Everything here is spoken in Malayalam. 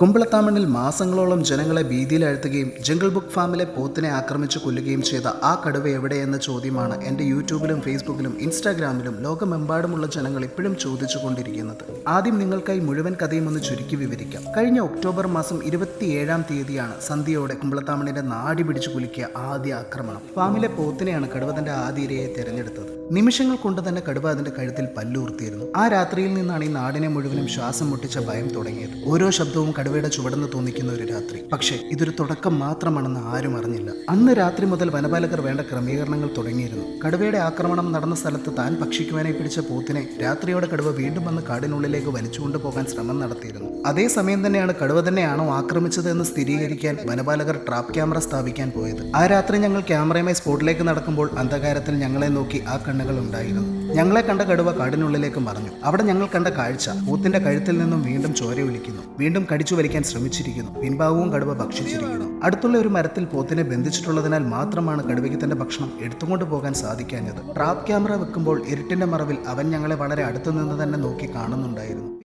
കുമ്പളത്താമണ്ണിൽ മാസങ്ങളോളം ജനങ്ങളെ ഭീതിയിലാഴ്ത്തുകയും ജംഗിൾ ബുക്ക് ഫാമിലെ പോത്തിനെ ആക്രമിച്ചു കൊല്ലുകയും ചെയ്ത ആ കടുവ എവിടെയെന്ന ചോദ്യമാണ് എൻ്റെ യൂട്യൂബിലും ഫേസ്ബുക്കിലും ഇൻസ്റ്റാഗ്രാമിലും ലോകമെമ്പാടുമുള്ള ജനങ്ങൾ ഇപ്പോഴും ചോദിച്ചുകൊണ്ടിരിക്കുന്നത്. ആദ്യം നിങ്ങൾക്കായി മുഴുവൻ കഥയും ഒന്ന് ചുരുക്കി വിവരിക്കാം. കഴിഞ്ഞ ഒക്ടോബർ മാസം 27-ാം തീയതിയാണ് സന്ധ്യയോടെ കുമ്പളത്താമണ്ണിന്റെ നാടി പിടിച്ചു കുലുക്കിയ ആദ്യ ആക്രമണം. ഫാമിലെ പോത്തിനെയാണ് കടുവ തന്റെ ആദ്യ ഇരയെ തിരഞ്ഞെടുത്തത്. നിമിഷങ്ങൾ കൊണ്ട് തന്നെ കടുവ അതിന്റെ കഴുത്തിൽ പല്ലൂർത്തിയിരുന്നു. ആ രാത്രിയിൽ നിന്നാണ് ഈ നാടിനെ മുഴുവനും ശ്വാസം മുട്ടിച്ച ഭയം തുടങ്ങിയത്. ഓരോ ശബ്ദവും കടുവയുടെ ചുവടെന്ന് തോന്നിക്കുന്ന ഒരു രാത്രി. പക്ഷേ ഇതൊരു തുടക്കം മാത്രമാണെന്ന് ആരും അറിഞ്ഞില്ല. അന്ന് രാത്രി മുതൽ വനപാലകർ വേണ്ട ക്രമീകരണങ്ങൾ തുടങ്ങിയിരുന്നു. കടുവയുടെ ആക്രമണം നടന്ന സ്ഥലത്ത് താൻ ഭക്ഷിക്കുവാനായി പിടിച്ച പോത്തിനെ രാത്രിയോടെ കടുവ വീണ്ടും വന്ന് കാടിനുള്ളിലേക്ക് വലിച്ചുകൊണ്ടുപോകാൻ ശ്രമം നടത്തിയിരുന്നു. അതേസമയം തന്നെയാണ് കടുവ തന്നെയാണോ ആക്രമിച്ചത് എന്ന് സ്ഥിരീകരിക്കാൻ വനപാലകർ ട്രാപ്പ് ക്യാമറ സ്ഥാപിക്കാൻ പോയത്. ആ രാത്രി ഞങ്ങൾ ക്യാമറയുമായി സ്പോട്ടിലേക്ക് നടക്കുമ്പോൾ അന്ധകാരത്തിൽ ഞങ്ങളെ നോക്കി ആ കണ്ണുകൾ ഉണ്ടായിരുന്നു. ഞങ്ങളെ കണ്ട കടുവ കാടിനുള്ളിലേക്ക് മറഞ്ഞു. അവിടെ ഞങ്ങൾ കണ്ട കാഴ്ച പോത്തിന്റെ കഴുത്തിൽ നിന്നും വീണ്ടും ചോര ഒലിക്കുന്നു. വീണ്ടും കടിച്ചു വലിക്കാൻ ശ്രമിച്ചിരിക്കുന്നു. പിൻഭാഗവും കടുവ ഭക്ഷിച്ചിരിക്കുന്നു. അടുത്തുള്ള ഒരു മരത്തിൽ പോത്തിനെ ബന്ധിച്ചിട്ടുള്ളതിനാൽ മാത്രമാണ് കടുവയ്ക്ക് തന്റെ ഭക്ഷണം എടുത്തുകൊണ്ട് പോകാൻ സാധിക്കാഞ്ഞത്. ട്രാപ്പ് ക്യാമറ വെക്കുമ്പോൾ ഇരുട്ടിന്റെ മറവിൽ അവൻ ഞങ്ങളെ വളരെ അടുത്തു നിന്ന് തന്നെ നോക്കി കാണുന്നുണ്ടായിരുന്നു.